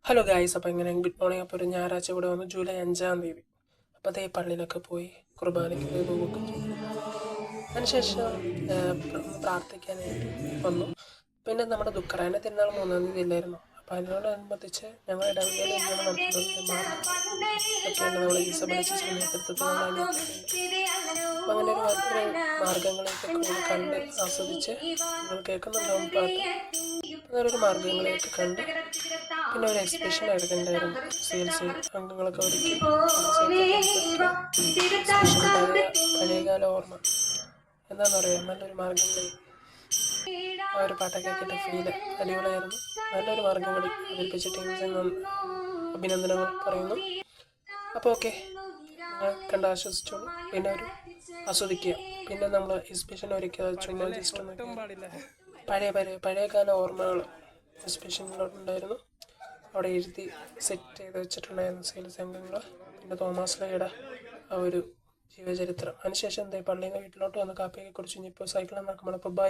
Hello guys, അപ്പോൾ ഇങ്ങനെ good morning. അപ്പോൾ ഒരു ഞായറാഴ്ച കൂടെ വന്നു, ജൂലൈ 5-ാം തീയതി. അപ്പോൾ അതേ പള്ളിയിലൊക്കെ പോയി കുർബാനയ്ക്ക് പോവുകയൊക്കെ ചെയ്തു. അതിനുശേഷം പ്രാർത്ഥിക്കാനായിട്ട് വന്നു. പിന്നെ നമ്മുടെ ദുഃഖറായനെ തിരുനാൾ 3-ാം തീയതി ഇല്ലായിരുന്നു. അപ്പോൾ അതിനോടനുബന്ധിച്ച് ഞങ്ങൾ ഇടവകയിൽ ഇങ്ങനെ നടത്തുന്നത് ഒക്കെയാണ് നമ്മൾ ഈസബലസിൻ്റെ നേതൃത്വത്തിൽ നമ്മൾ അനുഭവിക്കുന്നുണ്ട്. അപ്പോൾ അങ്ങനെ ഒരു മാർഗങ്ങളെയൊക്കെ കണ്ട് ആസ്വദിച്ച് നിങ്ങൾ കേൾക്കുന്നുണ്ടാവും പാട്ട്. അതൊരു മാർഗങ്ങളെയൊക്കെ കണ്ട് പിന്നെ ഒരു എക്സിബിഷൻ എടുക്കണ്ടായിരുന്നു. CLC അംഗങ്ങളൊക്കെ ഒരുക്കി പഴയകാല ഓർമ്മ എന്താണെന്ന് പറയാം. നല്ലൊരു മാർഗംകളി, ആ ഒരു പാട്ടൊക്കെ കേട്ട ഫീല് അടിപൊളിയായിരുന്നു. നല്ലൊരു മാർഗംകളി അവതരിപ്പിച്ച ടീംസിന് അഭിനന്ദനങ്ങൾ പറയുന്നു. അപ്പോൾ ഓക്കെ, നിങ്ങൾ കണ്ട് ആശ്വസിച്ചോളൂ, പിന്നെ ഒരു ആസ്വദിക്കുക. പിന്നെ നമ്മൾ എക്സിബിഷൻ ഒരുക്കിയത് ചുമ്മാ ജസ്റ്റ് പഴയകാല ഓർമ്മകൾ എക്സിബിഷനിലുണ്ടായിരുന്നു. അവിടെ എഴുതി സെറ്റ് ചെയ്ത് വെച്ചിട്ടുണ്ടായിരുന്നു CLC അംഗങ്ങൾ. പിന്നെ തോമസ് ലയുടെ ആ ഒരു ജീവചരിത്രം. അതിനുശേഷം പള്ളിയിൽ നിന്ന് വീട്ടിലോട്ട് വന്ന് കാപ്പിയൊക്കെ കുടിച്ച് ഇപ്പോൾ സൈക്കിളിൽ നടക്കുമ്പോൾ ഇപ്പോൾ ബൈ